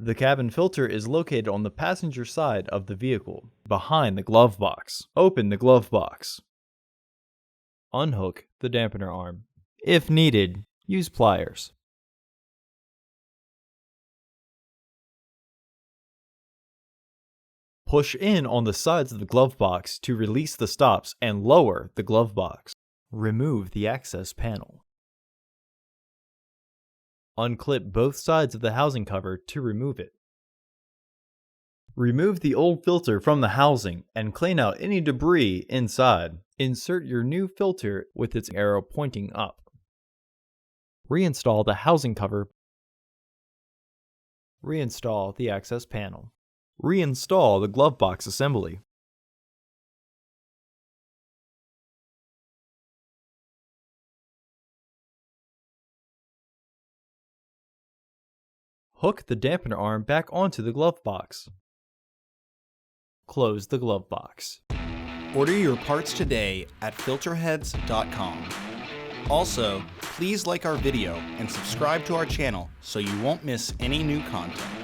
The cabin filter is located on the passenger side of the vehicle, behind the glove box. Open the glove box. Unhook the dampener arm. If needed, use pliers. Push in on the sides of the glove box to release the stops and lower the glove box. Remove the access panel. Unclip both sides of the housing cover to remove it. Remove the old filter from the housing and clean out any debris inside. Insert your new filter with its arrow pointing up. Reinstall the housing cover. Reinstall the access panel. Reinstall the glove box assembly. Hook the dampener arm back onto the glove box. Close the glove box. Order your parts today at filterheads.com. Also, please like our video and subscribe to our channel so you won't miss any new content.